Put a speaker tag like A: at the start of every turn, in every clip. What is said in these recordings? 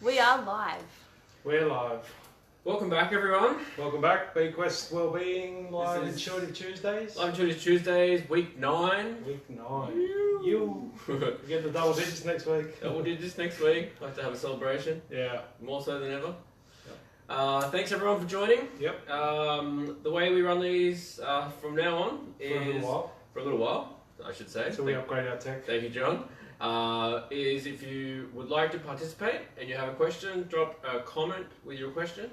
A: We are live.
B: We're live.
C: Welcome back, everyone.
B: Welcome back. BQuest Wellbeing Live
C: This is
B: Intuitive Tuesdays.
C: Live Intuitive Tuesdays, week 9.
B: Week 9. You get the double digits next week.
C: We'll do this next week. Like to have a celebration,
B: Yeah.
C: more so than ever. Thanks everyone for joining.
B: Yep.
C: The way we run these from now on
B: For a little
C: is
B: while.
C: for a little while, I should say.
B: So we upgrade our tech.
C: Thank you, John. Is if you would like to participate and you have a question, drop a comment with your question.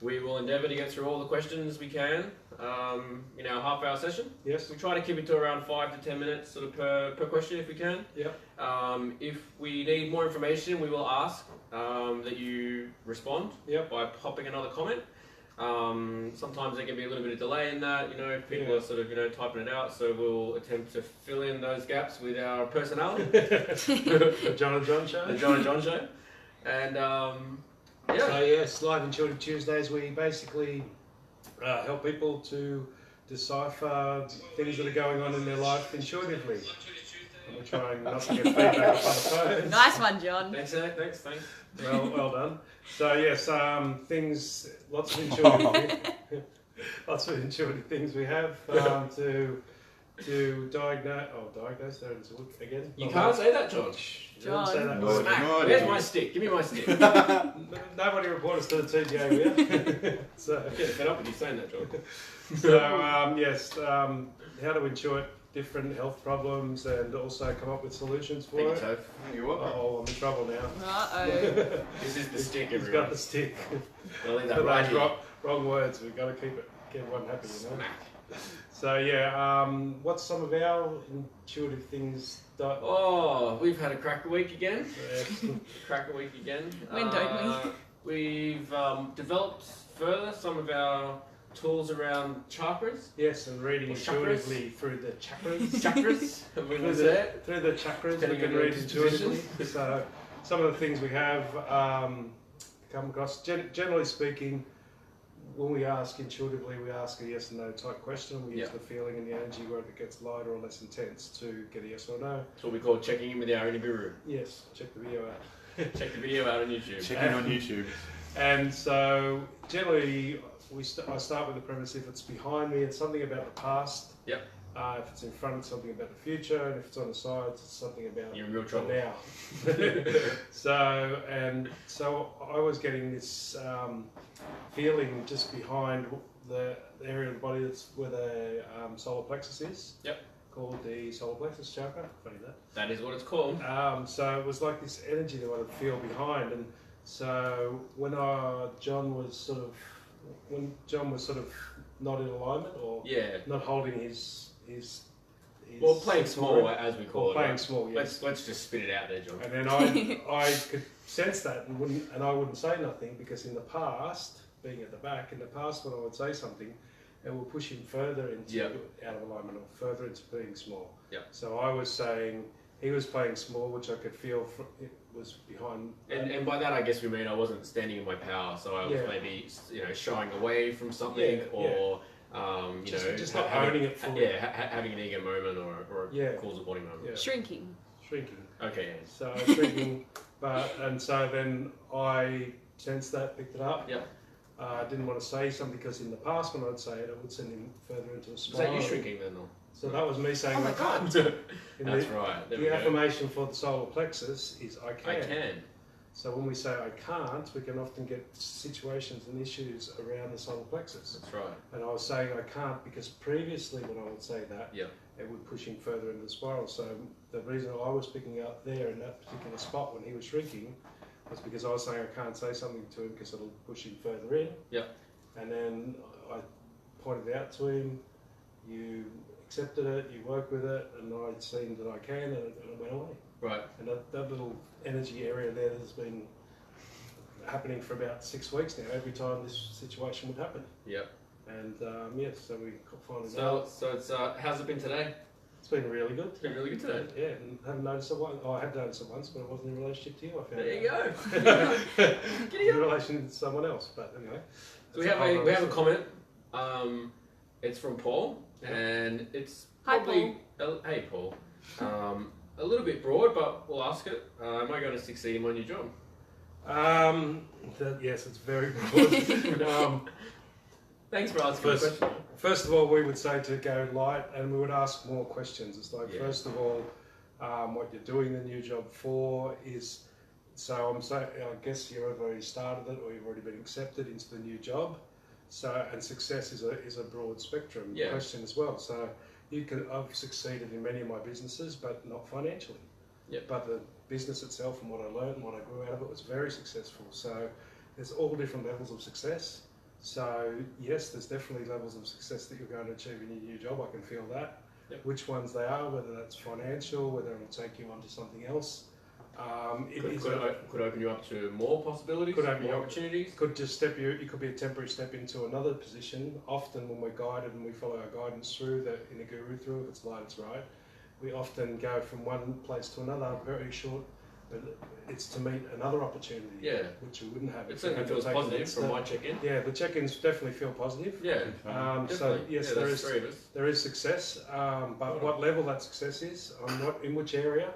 C: We will endeavour to get through all the questions we can in our half-hour session.
B: Yes.
C: We try to keep it to around 5 to 10 minutes sort of per question if we can.
B: Yep.
C: If we need more information, we will ask that you respond
B: Yep.
C: by popping another comment. Sometimes there can be a little bit of delay in that, if people are sort of, typing it out, so we'll attempt to fill in those gaps with our personality.
B: The John and John Show.
C: The John and John Show. And,
B: So yes, Live Intuitive Tuesdays, we basically help people to decipher things that are going on in their life intuitively. And we're trying not to get feedback up on the phone.
A: Nice one, John.
C: Thanks, Zach. Thanks.
B: Well done. So yes, lots of intuitive things we have to diagnose. There it is again.
C: You can't say that, John.
B: Don't say that
A: John.
B: word.
C: Smack. Where's my stick? Give me my stick.
B: Nobody report us to the TGA here. So,
C: I'm getting fed up with you saying that, John.
B: how to intuit different health problems and also come up with solutions for
C: Thank you,
B: it.
C: Toph.
D: You're welcome.
B: Oh, I'm in trouble now.
A: Uh-oh.
C: This is the stick,
B: He's
C: everyone.
B: got the stick.
C: I'll leave that right here.
B: Wrong words. We've got to keep everyone happy,
C: Smack.
B: So what's some of our intuitive things?
C: Oh, we've had a cracker week again. Cracker week again.
A: When don't
C: We've developed further some of our tools around chakras.
B: Yes, and reading
C: Or
B: intuitively through the chakras.
C: Chakras, we
B: through
C: will say it.
B: through the chakras, we
C: Depending
B: can
C: on your
B: read intuitively.
C: disposition.
B: So some of the things we have come across. Generally speaking, when we ask intuitively, we ask a yes and no type question. We use the feeling and the energy, whether it gets lighter or less intense, to get a yes or no.
C: That's what we call checking in with our Nibiru.
B: Yes, check the video out.
C: Check the video out on YouTube.
D: Check in on YouTube.
B: And so generally, I start with the premise: if it's behind me, it's something about the past.
C: Yep.
B: If it's in front, it's something about the future, and if it's on the sides, it's something about
C: You're in real
B: the
C: trouble.
B: now. So I was getting this feeling just behind the area of the body that's where the solar plexus is.
C: Yep.
B: Called the solar plexus chakra. Funny that.
C: That is what it's called.
B: So it was like this energy that I would feel behind, and so when John was sort of not in alignment or
C: Yeah.
B: not holding his
C: Well, playing small, as we call
B: or
C: it.
B: playing
C: right?
B: small, yes.
C: Let's just spit it out there, John.
B: And then I could sense that and I wouldn't say nothing, because in the past, being at the back, in the past when I would say something, it would push him further into out of alignment or further into being small.
C: Yep.
B: So I was saying he was playing small, which I could feel it was behind.
C: And by that, I guess we mean I wasn't standing in my power, so I was maybe shying away from something, or
B: just not owning it fully.
C: having an ego moment or a cause a body moment.
B: Yeah.
A: Shrinking.
C: Okay.
B: So shrinking, so then I sensed that, picked it up.
C: Yep.
B: I didn't want to say something, because in the past when I'd say it, it would send him further into a
C: Is
B: spiral.
C: that you shrinking then, or?
B: So that was me saying,
C: Oh my
B: I can't.
C: God.
B: In
C: That's right. There we
B: The
C: go.
B: affirmation for the solar plexus is I can.
C: I can.
B: So when we say I can't, we can often get situations and issues around the solar plexus.
C: That's right.
B: And I was saying I can't because previously when I would say that, it would push him further into the spiral. So the reason I was picking up there in that particular spot when he was shrinking was because I was saying I can't say something to him because it'll push him further in.
C: Yep.
B: And then I pointed out to him, you accepted it, you worked with it, and I'd seen that I can, and it went away.
C: Right.
B: And that little energy area there has been happening for about 6 weeks now, every time this situation would happen.
C: Yep.
B: And so we finally
C: So it's how's it been today?
B: It's been really good.
C: It's been really good today.
B: Yeah, and haven't noticed it once. I had noticed it once, but it wasn't in relationship to you. I found
C: There you
B: out.
C: go.
B: In relation to someone else, but anyway.
C: So we have a comment. It's from Paul, and it's
A: Hi,
C: probably hey Paul. A little bit broad, but we'll ask it. Am I going to succeed in my new job?
B: Yes, it's very broad.
C: Thanks for asking the question.
B: First of all, we would say to go light, and we would ask more questions. It's like,
C: Yeah.
B: first of all, what you're doing the new job for is. So I guess you've already started it, or you've already been accepted into the new job. So, and success is a broad spectrum question as well. So I've succeeded in many of my businesses, but not financially.
C: Yep.
B: But the business itself and what I learned and what I grew out of it was very successful. So there's all different levels of success. So yes, there's definitely levels of success that you're going to achieve in your new job. I can feel that.
C: Yep.
B: Which ones they are, whether that's financial, whether it'll take you on to something else.
C: Could open you up to more possibilities,
B: Could open
C: more
B: you up-
C: opportunities.
B: Could just step you. It could be a temporary step into another position. Often, when we're guided and we follow our guidance through the in a guru through, if it's light, it's right. We often go from one place to another, very short. But it's to meet another opportunity.
C: Yeah.
B: Which we wouldn't have.
C: It
B: if we
C: certainly
B: had to
C: feels
B: take
C: positive
B: that
C: from
B: step.
C: my check-in.
B: Yeah, the check-ins definitely feel positive.
C: Yeah.
B: So
C: Definitely.
B: yes,
C: Yeah,
B: there
C: there's
B: is
C: three of us.
B: there is success, but what level that success is, in which area,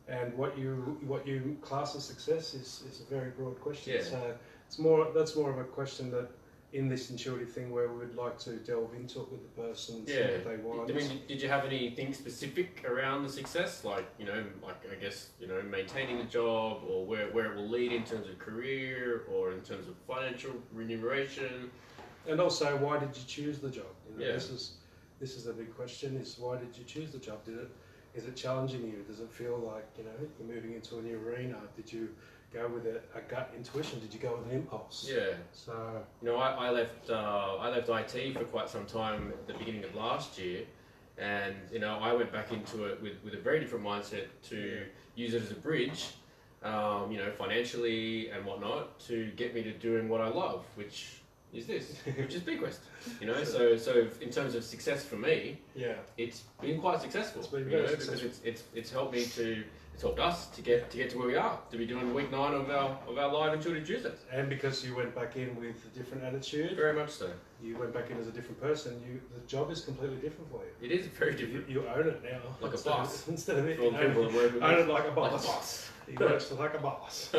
B: and what you class as success is a very broad question.
C: Yeah.
B: So that's more of a question that in this intuitive thing where we would like to delve into it with the person, see what they want.
C: I mean, did you have anything specific around the success, like I guess maintaining the job, or where it will lead in terms of career, or in terms of financial remuneration?
B: And also, why did you choose the job?
C: Yeah.
B: This is a big question. Is why did you choose the job? Is it challenging you? Does it feel like you're moving into a new arena? Did you go with a gut intuition? Did you go with an impulse?
C: Yeah.
B: So
C: I left IT for quite some time at the beginning of last year, and I went back into it with a very different mindset to use it as a bridge, financially and whatnot, to get me to doing what I love, which is BQuest. So in terms of success for me, it's been quite successful.
B: It's been very successful.
C: Because it's helped me to. It's helped us to get to where we are, to be doing week 9 of our live Intuitive Tuesdays.
B: And because you went back in with a different attitude,
C: Very much so.
B: you went back in as a different person. The job is completely different for you.
C: It is very different.
B: You own it now,
C: Like a boss.
B: Instead of it,
C: For all the people that work with
B: own
C: us.
B: it like a boss.
C: Like a boss.
B: He works like a boss.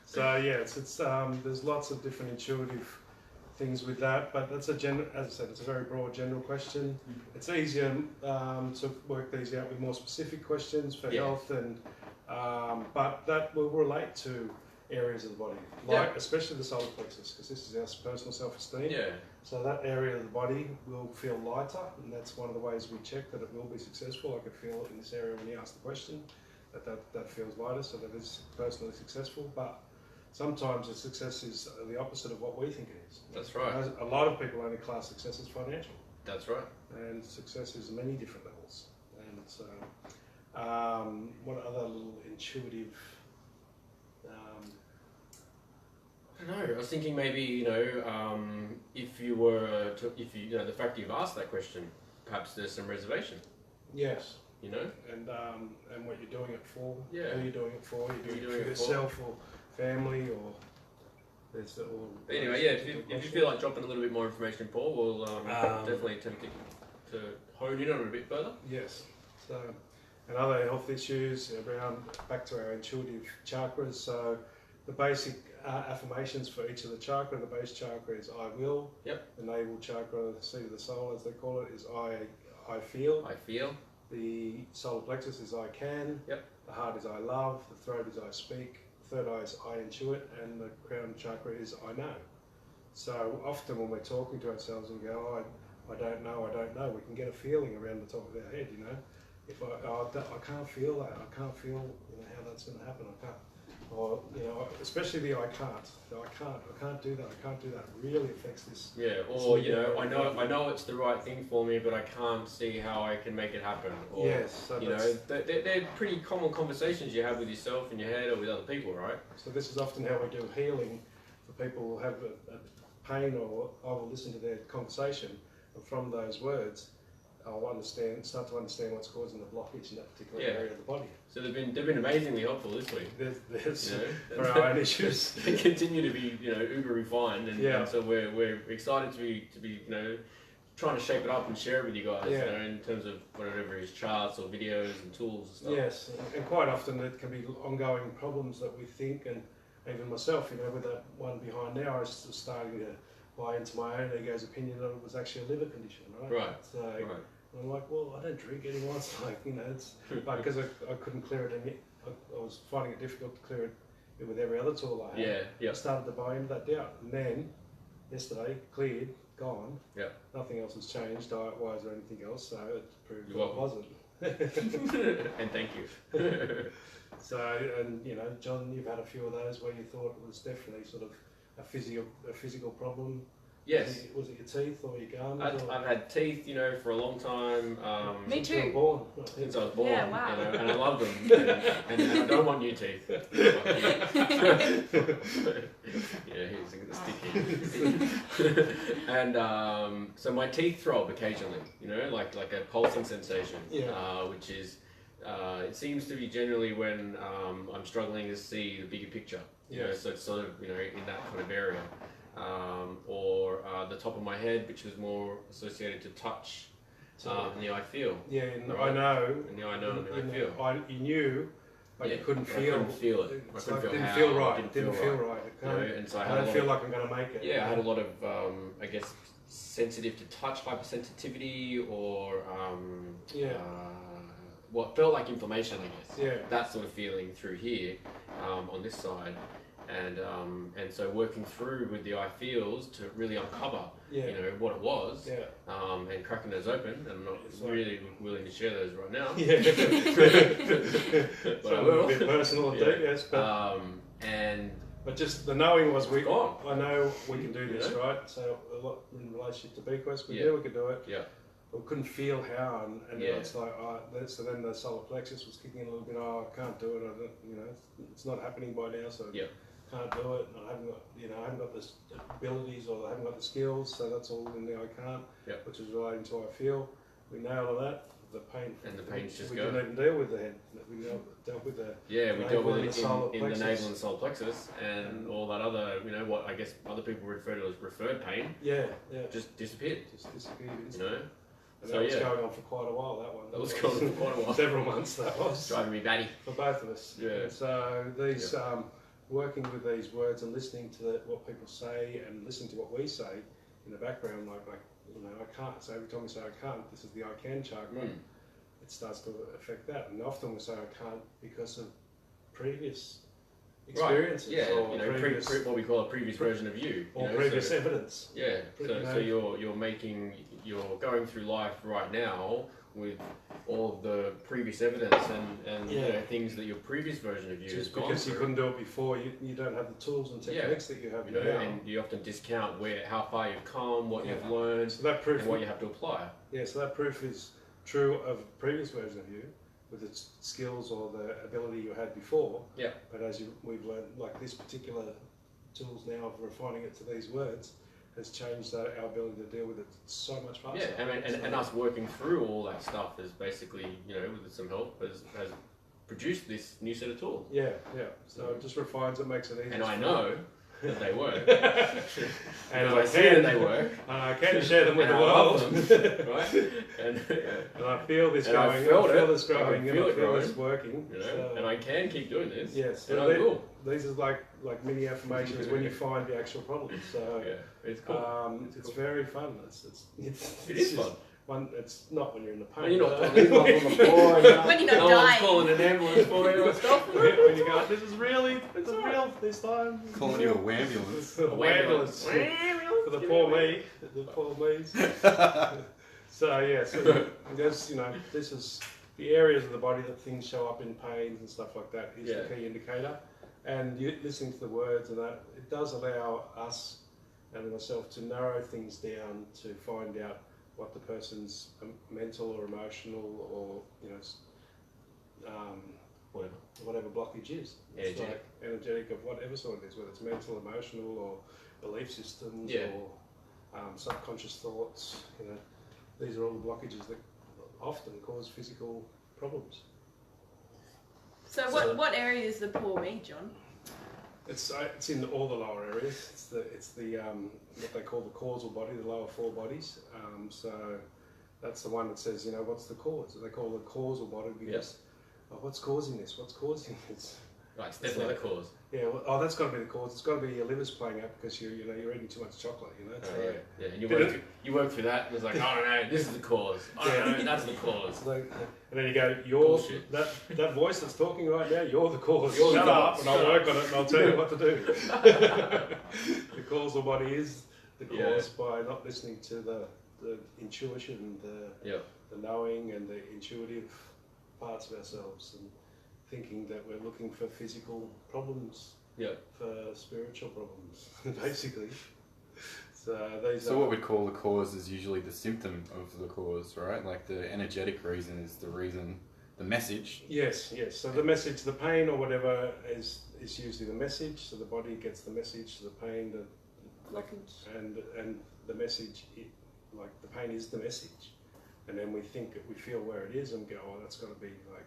B: So it's there's lots of different intuitive things with that, but that's as I said, it's a very broad general question. It's easier to work these out with more specific questions for health and. But that will relate to areas of the body, like especially the solar plexus, because this is our personal self-esteem.
C: Yeah.
B: So that area of the body will feel lighter, and that's one of the ways we check that it will be successful. I could feel it in this area when you ask the question, that feels lighter, so that is personally successful. But sometimes the success is the opposite of what we think it is.
C: That's right.
B: A lot of people only class success as financial.
C: That's right.
B: And success is many different levels. And so, what other little intuitive?
C: I don't know. I was thinking maybe if the fact you've asked that question, perhaps there's some reservation.
B: Yes.
C: And
B: what you're doing it for?
C: Yeah.
B: Who you're doing it for? You're doing
C: Who
B: it
C: you're
B: for
C: doing it for?
B: yourself or family or? There's all.
C: But anyway, if you feel like dropping a little bit more information, Paul, we'll definitely attempt to hone in on it a bit further.
B: Yes. So, and other health issues around back to our intuitive chakras. So, the basic affirmations for each of the chakra. The base chakra is I will.
C: Yep.
B: The navel chakra, the seat of the soul, as they call it, is I feel.
C: I feel.
B: The solar plexus is I can.
C: Yep.
B: The heart is I love. The throat is I speak. The third eye is I intuit, and the crown chakra is I know. So often when we're talking to ourselves and we go, oh, I don't know, we can get a feeling around the top of our head, If I can't feel that, I can't feel how that's going to happen, I can't. Or, especially the I can't. I can't do that really affects this.
C: Yeah, or, I know it's the right thing for me, but I can't see how I can make it happen. Or,
B: yes. So
C: they're pretty common conversations you have with yourself in your head or with other people, right?
B: So this is often how we do healing for people who have a pain, or I will listen to their conversation, and from those words, I'll start to understand what's causing the blockage in that particular area of the body.
C: So they've been amazingly helpful this week.
B: There's for our own issues.
C: They continue to be uber refined, and so we're excited to be trying to shape it up and share it with you guys,
B: Yeah.
C: you know, in terms of whatever is charts or videos and tools and stuff.
B: Yes, and quite often it can be ongoing problems that we think, and even myself, you know, with that one behind now, I was starting to buy into my own ego's opinion that it was actually a liver condition, right?
C: Right.
B: So
C: Right.
B: I'm like, well, I don't drink anymore. It's like, you know, it's but because I couldn't clear it, I was finding it difficult to clear it with every other tool I had.
C: Yeah. Yeah.
B: I started to buy into that doubt, and then yesterday, cleared, gone.
C: Yeah.
B: Nothing else has changed diet-wise or anything else, so it proved
C: You're
B: that it
C: welcome.
B: wasn't.
C: And thank you.
B: So, and you know, John, you've had a few of those where you thought it was definitely sort of a physical problem.
C: Yes.
B: Was it your teeth or your gums?
C: I've had teeth, you know, for a long time.
A: Me
B: Since you were
A: too.
B: born, I think.
C: Since I was born,
A: Yeah, wow.
C: you know, and I love them, and I don't want new teeth. Yeah, here's the sticky. And so my teeth throb occasionally, you know, like a pulsing sensation,
B: Yeah.
C: which is it seems to be generally when I'm struggling to see the bigger picture. You know,
B: Yes.
C: so it's sort of, you know, in that kind of area, or the top of my head, which is more associated to touch. And the I feel.
B: Yeah, and
C: Right.
B: I know.
C: And the I know and the I
B: you
C: feel.
B: You knew, but
C: Yeah,
B: you couldn't
C: but I
B: feel.
C: couldn't feel it. I
B: It's
C: couldn't
B: like,
C: feel
B: didn't
C: how.
B: feel right.
C: It
B: Didn't feel right.
C: You know, and so I
B: I
C: had a
B: don't
C: lot
B: feel
C: of,
B: like I'm going to make it.
C: yeah, I had a lot of, I guess, sensitive to touch hypersensitivity, or
B: Yeah.
C: what felt like inflammation, I guess.
B: Yeah.
C: That sort of feeling through here, on this side, and so working through with the I feels to really uncover,
B: Yeah.
C: you know, what it was,
B: Yeah.
C: and cracking those open. And I'm not
B: It's like-
C: really willing to share those right now.
B: Yeah.
C: But I
B: a
C: will.
B: bit personal and
C: Yeah.
B: deep, yes.
C: And
B: But just the knowing was
C: it's gone.
B: I know we can do this,
C: Yeah.
B: right? So a lot in relationship to Bequest, we
C: Yeah.
B: knew we could do it.
C: Yeah.
B: But we couldn't feel how, and
C: Yeah.
B: it's like, so then the solar plexus was kicking in a little bit. Oh, I can't do it. I don't, you know, it's not happening by now, so
C: Yeah.
B: can't do it. And I haven't got, you know, I haven't got the abilities or I haven't got the skills. So that's all in there. I can't.
C: Yeah.
B: Which is relating to I feel. We nailed all that. The pain.
C: And the pain's just
B: we
C: go.
B: didn't even deal with the head. We dealt with the.
C: Yeah, we
B: navel
C: dealt with
B: and
C: it
B: the solar
C: in the
B: plexus.
C: navel and solar plexus, and all that other, you know, what I guess other people refer to as referred pain,
B: Yeah, yeah.
C: just disappeared.
B: Just disappeared.
C: You know,
B: And
C: So,
B: that was
C: yeah.
B: going on for quite a while. That one.
C: that was going on for quite a while.
B: Several months. That was
C: Driving me batty.
B: for both of us.
C: Yeah.
B: And so these working with these words and listening to what people say and listening to what we say in the background, like you know, I can't. So every time we say I can't, this is the I can chakra.
C: Mm.
B: It starts to affect that, and often we say I can't because of previous experiences
C: Right. Yeah,
B: or
C: you know,
B: previous,
C: what we call a previous version of you.
B: or
C: you know,
B: previous
C: so,
B: evidence.
C: yeah.
B: you
C: So,
B: know.
C: so you're going through life right now with all of the previous evidence and you
B: Yeah.
C: know, things that your previous version of you has
B: Just
C: gone
B: because you
C: through.
B: couldn't do it before, you don't have the tools and
C: Yeah.
B: techniques that you have
C: You know,
B: now.
C: and you often discount how far you've come, what
B: Yeah.
C: you've learned,
B: So that proof,
C: and what you have to apply.
B: yeah, so that proof is true of a previous version of you, with its skills or the ability you had before.
C: Yeah.
B: But as we've learned, like this particular tools now of refining it to these words, has changed our ability to deal with it so much faster.
C: Yeah, and us working through all that stuff is basically, you know, with some help, has produced this new set of tools.
B: Yeah, yeah. So it just refines it, makes it easier.
C: And I know that they work.
B: And
C: I see that they work.
B: And I can share them with
C: And
B: the
C: I love
B: world.
C: them, right? And,
B: And I feel this
C: And I
B: going,
C: felt
B: I feel
C: it.
B: this growing,
C: I
B: and
C: feel
B: I
C: it
B: feel this
C: growing.
B: working.
C: you know,
B: So,
C: and I can keep doing this.
B: yes,
C: And I will.
B: These are like mini affirmations when you find the actual problem. So
C: Yeah, it's cool.
B: it's very fun.
C: It
B: It's
C: is
B: just
C: fun.
B: One, it's not when you're in the pain.
C: When you're not
B: but-
C: putting on the floor, and
A: When you're not
C: no one's
A: dying.
C: calling an ambulance for you and stuff.
B: when you go, this is real this time.
D: Calling you a wambulance.
B: A ambulance for the poor me, the poor me's. So yeah, so there's this is the areas of the body that things show up in pains and stuff like that is
C: Yeah.
B: the key indicator. And you listening to the words and that, it does allow us and myself to narrow things down to find out what the person's mental or emotional or whatever blockage is. It's
C: Energetic.
B: like energetic of whatever sort it is, whether it's mental, emotional, or belief systems,
C: Yeah.
B: or subconscious thoughts. These are all the blockages that often cause physical problems.
A: So what area is the poor me, John?
B: It's in all the lower areas. It's the what they call the causal body, the lower four bodies. So that's the one that says, you know, what's the cause? They call it the causal body because what's causing this? What's causing this?
C: Right, it's definitely the cause.
B: Yeah, well, that's got to be the cause. It's got to be your liver's playing up because you're eating too much chocolate. You know. So,
C: yeah. And you work through that, and it's like, oh no, this is the cause. Oh no, that's the cause.
B: So, and then you go,
C: Bullshit.
B: that voice that's talking right now, you're the cause.
C: You're
B: Shut
C: the
B: up,
C: cause.
B: and I'll work on it, and I'll tell you what to do. The causal body is the cause by not listening to the intuition, the knowing, and the intuitive parts of ourselves, and thinking that we're looking for physical problems, for spiritual problems, basically. So
D: what we'd call the cause is usually the symptom of the cause, right? Like the energetic reason is the reason, the message.
B: Yes. So the message, the pain or whatever is usually the message. So the body gets the message, the pain, and the message, like the pain is the message. And then we think that we feel where it is and go, oh, that's got to be like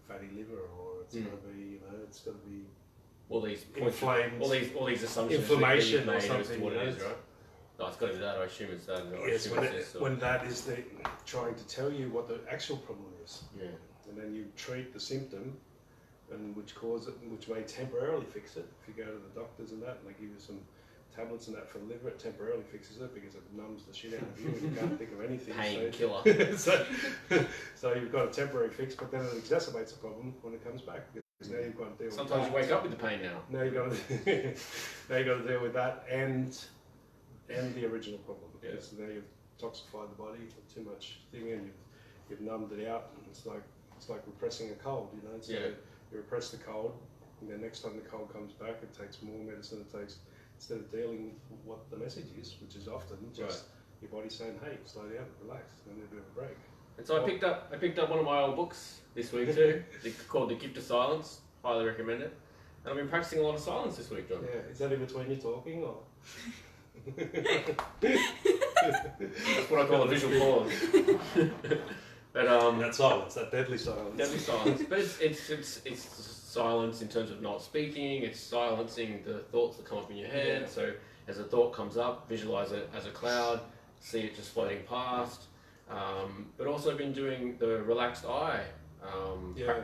B: fatty liver, or it's got to be, it's got to be
C: all these
B: inflamed,
C: all these assumptions,
B: inflammation
C: made
B: or something.
C: as to what it is, right? No, it's got to be that. I assume it's that.
B: Yes, when that is trying to tell you what the actual problem is.
C: Yeah.
B: And then you treat the symptom, and which may temporarily fix it. If you go to the doctors and that, and they give you some tablets and that for the liver, it temporarily fixes it because it numbs the shit out of you and you can't think of anything.
C: Painkiller.
B: So you've got a temporary fix, but then it exacerbates the problem when it comes back. Because now you've got to deal
C: Sometimes
B: with
C: you wake up with the pain now.
B: Now you've got to deal with that and the original problem. Because now you've toxified the body with too much thing, and you've numbed it out. And it's like repressing a cold, you know. So you repress the cold, and then next time the cold comes back, it takes more medicine. It takes, instead of dealing with what the message is, which is often just your body saying, "Hey, slow down, relax, I need a bit of a break."
C: And so I picked up one of my old books this week too, called The Gift of Silence. Highly recommend it. And I've been practicing a lot of silence this week, John.
B: Yeah, is that in between you talking, or?
C: That's what I call a visual pause. But
B: that silence, that deadly silence.
C: Deadly silence. But it's silence in terms of not speaking. It's silencing the thoughts that come up in your head. Yeah. So as a thought comes up, visualize it as a cloud. See it just floating past. But also been doing the relaxed eye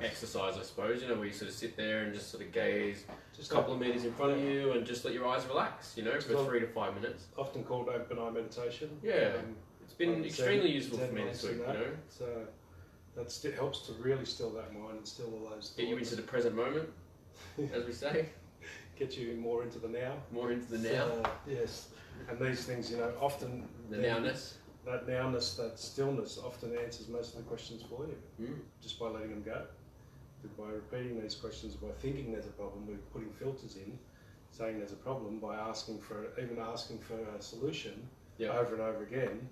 C: exercise, I suppose. You know, where you sort of sit there and just sort of gaze just a couple of meters in front of you and just let your eyes relax. You know, for 3 to 5 minutes.
B: Often called open eye meditation.
C: Yeah. It's been extremely useful for me this week, you know.
B: So that helps to really still that mind and still all those thoughts.
C: Get you into the present moment, as we say.
B: Get you more into the now.
C: More into the now.
B: Yes. And these things, you know, often...
C: The nowness.
B: That nowness, that stillness often answers most of the questions for you. Just by letting them go. By repeating these questions, by thinking there's a problem, we're putting filters in, saying there's a problem, by asking for a solution over and over again,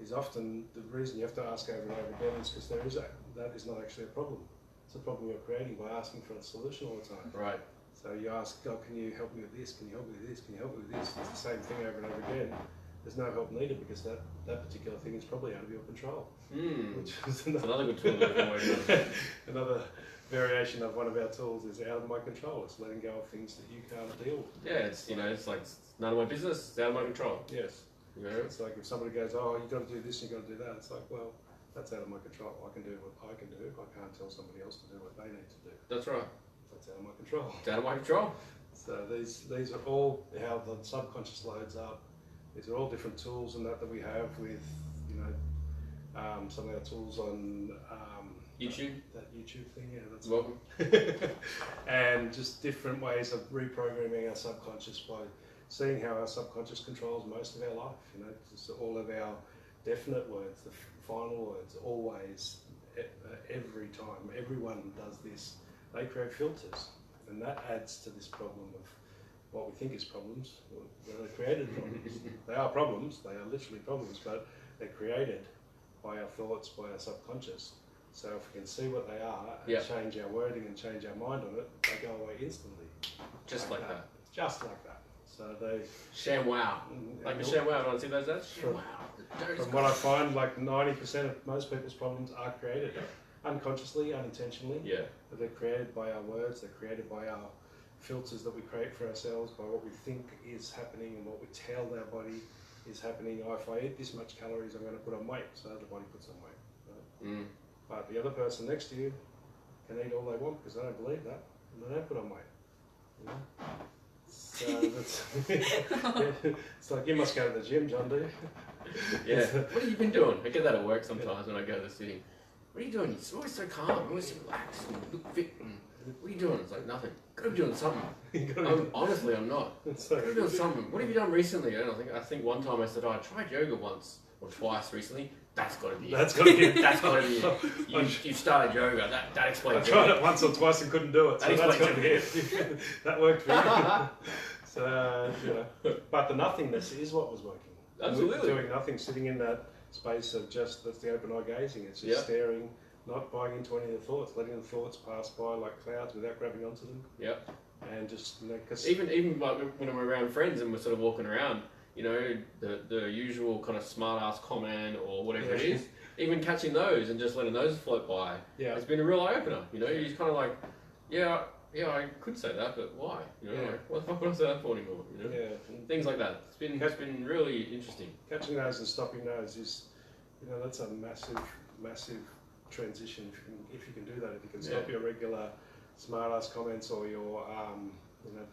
B: is often the reason you have to ask over and over again is because that is not actually a problem. It's a problem you're creating by asking for a solution all the time.
C: Right.
B: So you ask, God, can you help me with this? Can you help me with this? Can you help me with this? It's the same thing over and over again. There's no help needed because that particular thing is probably out of your control. Which is
C: another good tool.
B: Another variation of one of our tools is out of my control. It's letting go of things that you can't deal with.
C: Yeah, it's it's like it's none of my business. It's out of my control.
B: Yes. You know, it's like if somebody goes, "Oh, you got to do this, you got to do that." It's like, well, that's out of my control. I can do what I can do. I can't tell somebody else to do what they need to do.
C: That's right.
B: That's out of my control.
C: It's out of my control.
B: So these are all how the subconscious loads up. These are all different tools and that we have with, you know, some of our tools on
C: YouTube.
B: That YouTube thing, yeah, that's
C: welcome.
B: And just different ways of reprogramming our subconscious by seeing how our subconscious controls most of our life. You know, just all of our definite words, the final words, always, every time, everyone does this. They create filters, and that adds to this problem of what we think is problems. They're created problems. They are problems. They are literally problems, but they're created by our thoughts, by our subconscious. So if we can see what they are and change our wording and change our mind on it, they go away instantly.
C: Just like that.
B: Just like that. So they...
C: ShamWow. Like the ShamWow, don't see those ads? ShamWow.
B: From what I find, like 90% of most people's problems are created unconsciously, unintentionally.
C: Yeah.
B: But they're created by our words, they're created by our filters that we create for ourselves by what we think is happening and what we tell our body is happening. Oh, if I eat this much calories, I'm going to put on weight, so the body puts on weight. Right? But the other person next to you can eat all they want because they don't believe that, and they don't put on weight. You know? So that's it's like, you must go to the gym, John, do you?
C: Yeah. What have you been doing? I get that at work sometimes when I go to the city. What are you doing? You're always so calm, you're always so relaxed, and you look fit. And what are you doing? It's like nothing. Gotta be doing something. Honestly, I'm not. Gotta be doing something. What have you done recently? I think one time I said, I tried yoga once or twice recently. That's got to be it.
B: That's got to be it.
C: That's got to be it. You started yoga. That explains
B: I tried it once or twice and couldn't do it. So that's got to be it. That worked for you. So, you know, but the nothingness is what was working.
C: Absolutely.
B: Doing nothing, sitting in that space of just, that's the open eye gazing. It's just staring, not buying into any of the thoughts, letting the thoughts pass by like clouds without grabbing onto them.
C: Yep.
B: And just, you know, cause
C: even like when we're around friends and we're sort of walking around, you know, the usual kind of smart ass comment or whatever it is, even catching those and just letting those float by, it's been a real eye opener. You know, you're just kind of like, yeah, I could say that, but why? You know, like, what the fuck would I say that for anymore? You know, things like that. It's been really interesting.
B: Catching those and stopping those is, you know, that's a massive transition if you can do that. If you can stop your regular smart ass comments or your, you know,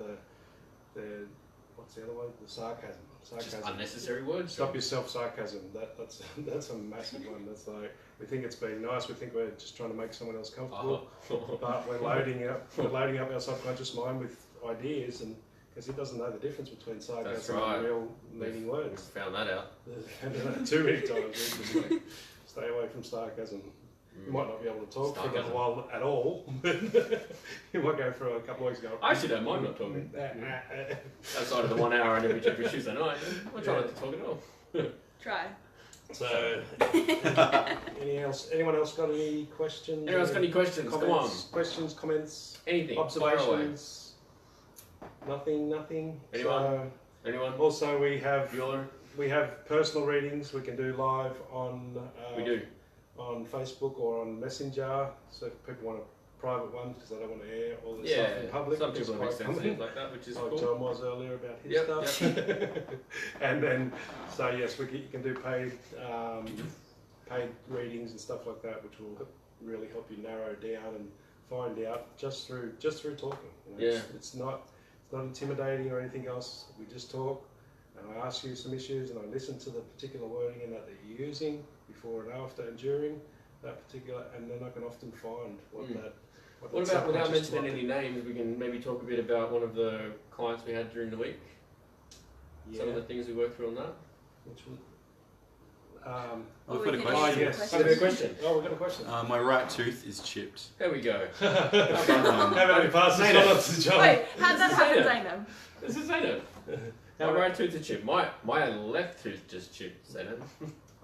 B: the what's the other one? The sarcasm.
C: Just unnecessary words.
B: Stop your self-sarcasm. That's a massive one. That's like, we think it's being nice. We think we're just trying to make someone else comfortable, but we're loading up our subconscious mind with ideas, and because it doesn't know the difference between sarcasm and real meaning words.
C: We've found that out.
B: Too many times. Stay away from sarcasm. You might not be able to talk for a little while at all. You might go for a couple of weeks.
C: I actually don't mind not talking. Outside of the 1 hour and every Tuesday night, I try not to talk at all.
A: Try.
B: So, anyone else got any questions?
C: Anyone else got any questions?
B: Comments,
C: Come on.
B: Questions, comments,
C: anything,
B: observations? Nothing.
C: Anyone? Anyone?
B: Also, we have
C: Bueller?
B: We have personal readings we can do live on.
C: We do.
B: On Facebook or on Messenger, so if people want a private one because they don't want to air all this stuff in public.
C: Some people are sensitive like that, which is
B: like
C: cool.
B: John was earlier about his stuff. And then, so yes, you can do paid readings and stuff like that, which will really help you narrow down and find out just through talking. You know, it's not intimidating or anything else. We just talk, and I ask you some issues, and I listen to the particular wording in that you're using before and after and during that particular, and then I can often find what
C: about, without mentioning any names, we can maybe talk a bit about one of the clients we had during the week. Some of the things we worked through on that.
B: Which one?
D: I've got a question.
B: Yes.
C: I've got a question.
B: Oh, we've got a question.
D: My right tooth is chipped.
C: There we go.
B: How about we pass this on to John?
A: Wait, how'd that happen, Zainab?
C: This is Zainab. My right tooth is chipped. My left tooth just chipped, Zainab.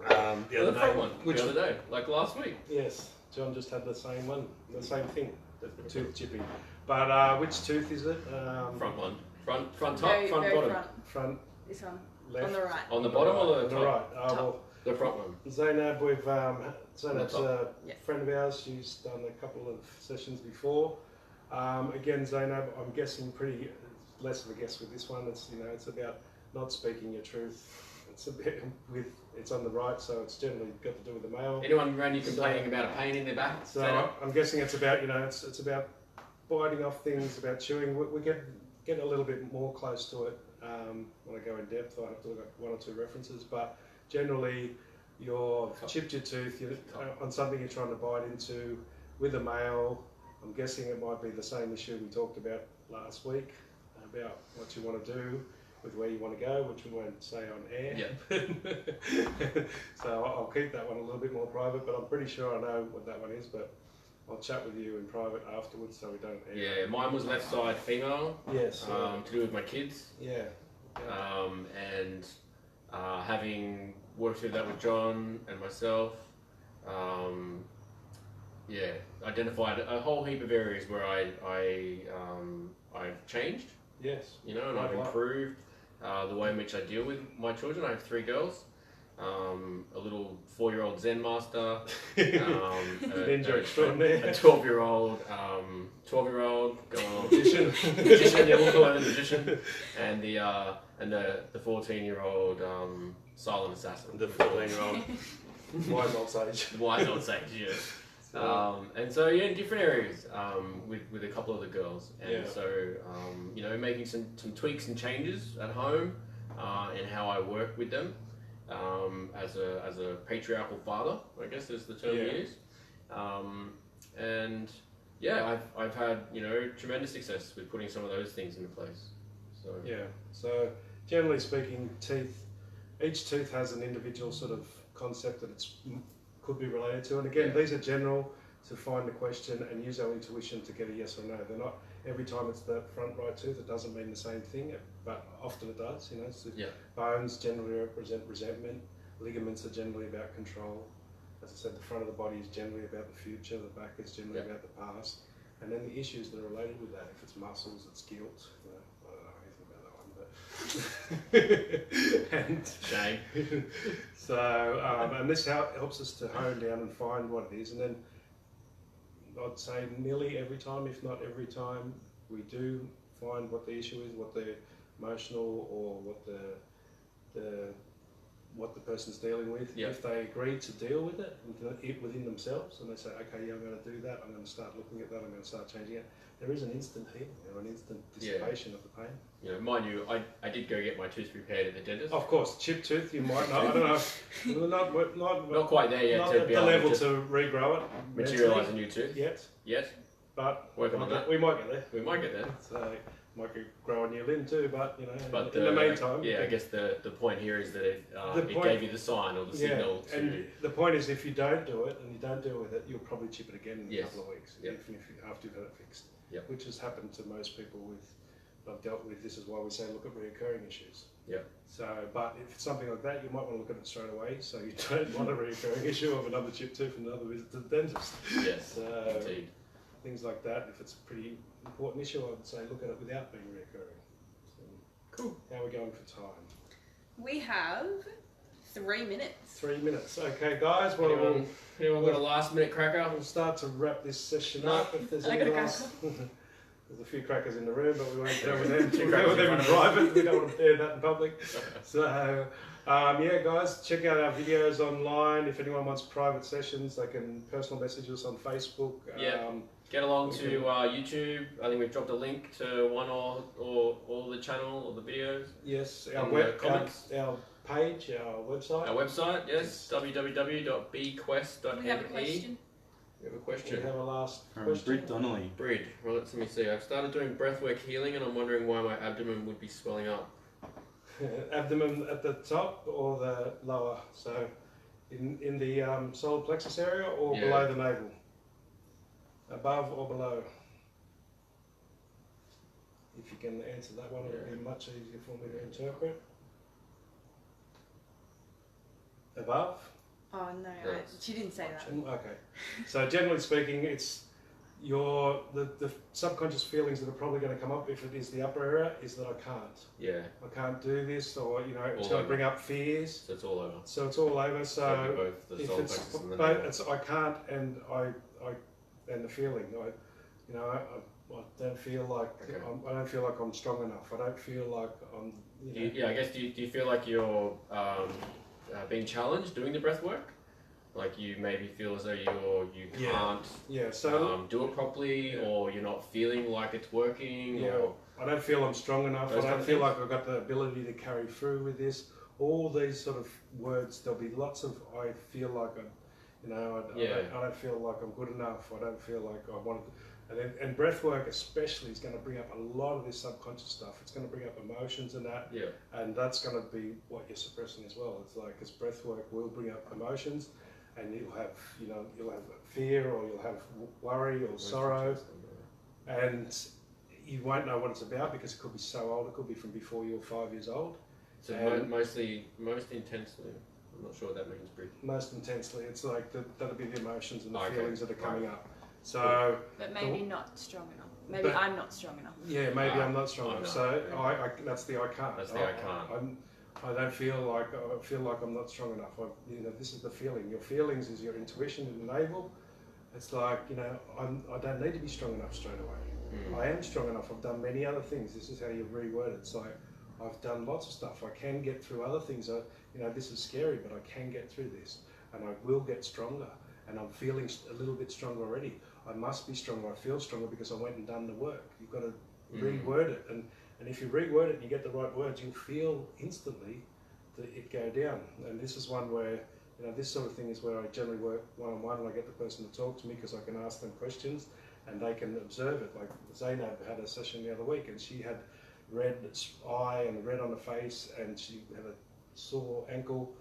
C: The front one, the other day, like last week.
B: Yes, John just had the same one, the same thing, the tooth chipping. But which tooth is it?
C: Front one. Front top,
A: very
C: bottom.
B: Front.
A: This one.
B: Left.
A: On the right.
C: On the bottom or the top?
B: On the right. Well,
C: the front one.
B: Zainab, Zainab's a friend of ours. She's done a couple of sessions before. Again, Zainab, I'm guessing less of a guess with this one. It's about not speaking your truth. It's a bit it's on the right, so it's generally got to do with the male.
C: Anyone around you complaining about a pain in their back?
B: So I'm guessing it's about it's about biting off things, about chewing. We get a little bit more close to it when I go in depth. I have to look at one or two references, but generally you've chipped your tooth on something you're trying to bite into with a male. I'm guessing it might be the same issue we talked about last week about what you want to do with where you want to go, which we won't say on air.
C: Yeah.
B: So I'll keep that one a little bit more private, but I'm pretty sure I know what that one is, but I'll chat with you in private afterwards so we don't air.
C: Yeah, mine was left side female.
B: Yes.
C: To do with my kids.
B: Yeah.
C: And having worked through that with John and myself, identified a whole heap of areas where I've changed.
B: Yes.
C: And I've improved the way in which I deal with my children. I have 3 girls, a little 4-year-old Zen master,
B: Ninja extraordinaire.
C: a 12-year-old going on magician, yeah, we'll call it a magician, and the 14-year-old silent assassin.
B: The 14-year-old wise old sage.
C: Wise old sage, yes. And so yeah, in different areas with a couple of the girls, and so you know, making some tweaks and changes at home, and how I work with them, as a patriarchal father, I guess is the term we use, and yeah, I've had, you know, tremendous success with putting some of those things into place. So
B: yeah, so generally speaking, each tooth has an individual sort of concept that it's could be related to, and again, these are general to find the question and use our intuition to get a yes or no. They're not every time it's the front right tooth, it doesn't mean the same thing, but often it does. You know, so bones generally represent resentment, ligaments are generally about control. As I said, the front of the body is generally about the future, the back is generally about the past, and then the issues that are related with that. If it's muscles, it's guilt. You know, I don't know anything about that one, but and
C: shame.
B: So, and this helps us to hone down and find what it is, and then I'd say nearly every time, if not every time, we do find what the issue is, what the emotional or what the person's dealing with. If they agree to deal with it within themselves, and they say, okay, yeah, I'm going to do that, I'm going to start looking at that, I'm going to start changing it, there is an instant healing or an instant dissipation of the pain.
C: You know, mind you, I did go get my tooth repaired at the dentist.
B: Of course, chipped tooth, you might not, I don't know,
C: not quite there yet.
B: Not
C: to
B: at
C: be
B: the
C: able
B: level
C: to
B: to regrow it.
C: materialise a new tooth.
B: Yet. But
C: working on that.
B: We might get there.
C: We might get there.
B: So might grow a new limb too, but you know,
C: but
B: in the meantime.
C: Yeah, I guess the point here is that it gave you the sign or the signal to.
B: And the point is, if you don't do it and you don't deal with it, you'll probably chip it again in a couple of weeks, even after you've had it fixed. Which has happened to most people I've dealt with. This is why we say look at reoccurring issues. So, but if it's something like that, you might want to look at it straight away, so you don't want a reoccurring issue of another chipped tooth and another visit to the dentist.
C: Yes, indeed.
B: Things like that, if it's a pretty important issue, I would say look at it without being reoccurring. So,
C: cool.
B: How are we going for time?
A: We have 3 minutes.
B: 3 minutes. Okay, guys. Well,
C: anyone got a last minute cracker?
B: We'll start to wrap this session up. If there's any last, there's a few crackers in the room, but we won't deal with them. We'll deal with them in private. We don't want to do that in public. So, yeah, guys, check out our videos online. If anyone wants private sessions, they can personal message us on Facebook.
C: Get along to YouTube. I think we've dropped a link to one or all the channel or the videos.
B: Yes,
C: our
B: comments, our page, our website.
C: Our website, yes, www.bquest.me.
A: We have a question.
C: We have a question.
B: We have a last question.
D: Brid Donnelly.
C: Brid, well, let me see. I've started doing breathwork healing and I'm wondering why my abdomen would be swelling up.
B: Abdomen at the top or the lower? So in the solar plexus area or below the navel? Above or below? If you can answer that one, it'll be much easier for me to interpret. Above?
A: Oh no, she didn't say that.
B: Okay. So generally speaking, it's the subconscious feelings that are probably going to come up if it is the upper area is that I can't.
C: Yeah.
B: I can't do this, or you know, it's going to bring up fears.
C: So it's all over.
B: So it's all over. So
C: both the solar plexus and the
B: both,
C: navel.
B: it's I can't and I and the feeling. I don't feel like I don't feel like I'm strong enough. I don't feel like I'm. You know,
C: I guess do you feel like you're being challenged doing the breath work? Like you maybe feel as though you can't do it properly, or you're not feeling like it's working. Or
B: I don't feel I'm strong enough. I don't feel like I've got the ability to carry through with this. All these sort of words. There'll be lots of I feel like I'm. You know, I don't feel like I'm good enough. I don't feel like I want to. And breath work especially is going to bring up a lot of this subconscious stuff. It's going to bring up emotions and that. And that's going to be what you're suppressing as well. It's like, because breath work will bring up emotions, and you'll have fear, or you'll have worry or sorrow, and you won't know what it's about because it could be so old. It could be from before you were 5 years old.
C: So most intensely. I'm not sure what that means, Brid.
B: Most intensely, it's like that'll be the emotions and the feelings that are coming up. So,
A: but maybe not strong enough. Maybe I'm not strong enough.
B: Yeah, maybe I'm not strong enough. So that's the I can't.
C: That's the I can't.
B: I don't feel like I'm not strong enough. This is the feeling. Your feelings is your intuition in the navel. It's like, I don't need to be strong enough straight away. I am strong enough. I've done many other things. This is how you reword it. It's like, I've done lots of stuff. I can get through other things. This is scary, but I can get through this, and I will get stronger. And I'm feeling a little bit stronger already. I must be stronger. I feel stronger because I went and done the work. You've got to reword it, and if you reword it and you get the right words, you'll feel instantly it go down. And this is one where, this sort of thing is where I generally work one-on-one, and I get the person to talk to me because I can ask them questions and they can observe it. Like Zainab had a session the other week, and she had red eye and red on the face, and she had a sore ankle.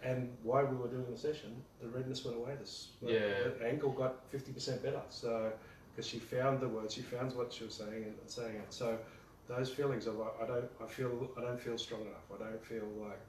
B: And while we were doing the session, the redness went away. The ankle got 50% better. So, because she found the words, she found what she was saying and saying it. So, those feelings are like, I don't feel strong enough. I don't feel like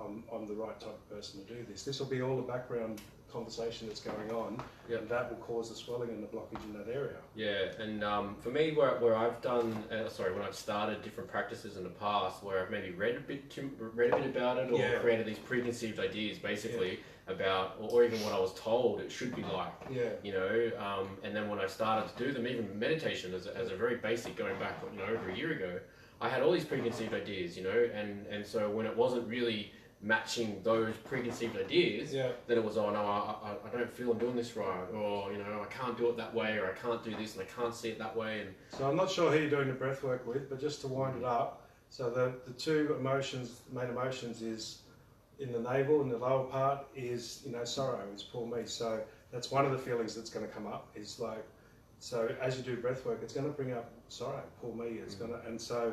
B: I'm the right type of person to do this. This will be all the background conversation that's going on, and that will cause the swelling and the blockage in that area.
C: Yeah, and for me, where I've done, when I've started different practices in the past, where I've maybe read a bit about it, or created these preconceived ideas, basically about, or even what I was told it should be like. And then when I started to do them, even meditation as a very basic, going back over a year ago, I had all these preconceived ideas, and so when it wasn't really matching those preconceived ideas, then it was, oh no, I don't feel I'm doing this right, or I can't do it that way, or I can't do this and I can't see it that way. And
B: so I'm not sure who you're doing the breath work with, but just to wind it up, so the two main emotions is in the navel, in the lower part is sorrow, is poor me. So that's one of the feelings that's going to come up, is like, so as you do breath work, it's going to bring up sorrow, poor me. It's going to, and so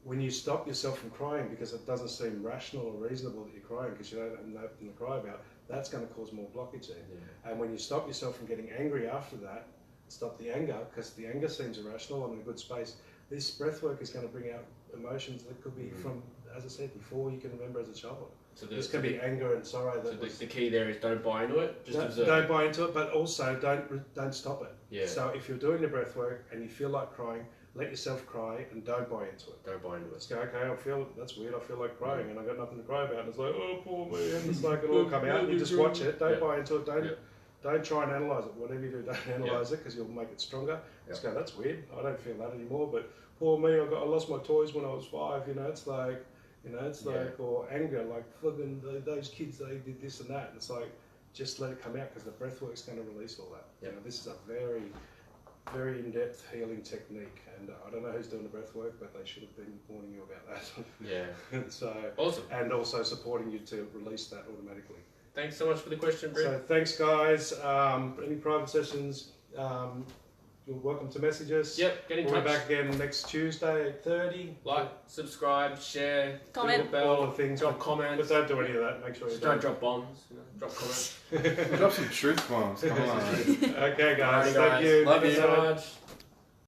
B: when you stop yourself from crying because it doesn't seem rational or reasonable that you're crying because you don't have nothing to cry about, that's going to cause more blockage there. And when you stop yourself from getting angry after that, stop the anger, because the anger seems irrational and in a good space, this breath work is going to bring out emotions that could be from, as I said before, you can remember as a child. So this can be anger and sorrow.
C: The key there is don't buy into it. Just observe.
B: Don't buy into it, but also don't stop it. So if you're doing the breath work and you feel like crying, let yourself cry and don't buy into it.
C: Don't buy into it.
B: Just go, okay, that's weird, I feel like crying and I've got nothing to cry about. And it's like, oh, poor me. And it's like, it'll all come out. And you just watch it. Don't buy into it. Don't try and analyse it. Whatever you do, don't analyse it because you'll make it stronger. Just go, that's weird. I don't feel that anymore. But poor me, I lost my toys when I was 5. It's like, or anger, like, fucking those kids, they did this and that. And it's like, just let it come out because the breath work's going to release all that. This is a very, very in-depth healing technique, and I don't know who's doing the breath work, but they should have been warning you about that. So
C: awesome, and
B: also supporting you to release that automatically.
C: Thanks so much for the question, Brett.
B: So thanks, guys. Any private sessions, you're welcome to message us.
C: Yep, get in touch.
B: We'll be back again next Tuesday at 30.
C: Like, subscribe, share,
A: comment,
C: bell,
B: all the things.
C: Drop comments.
B: But don't do any of that. Make sure you
C: don't drop bombs. Drop comments.
D: Drop some truth bombs. Come on.
B: Okay, guys.
C: Thank you.
D: Love you
C: so much.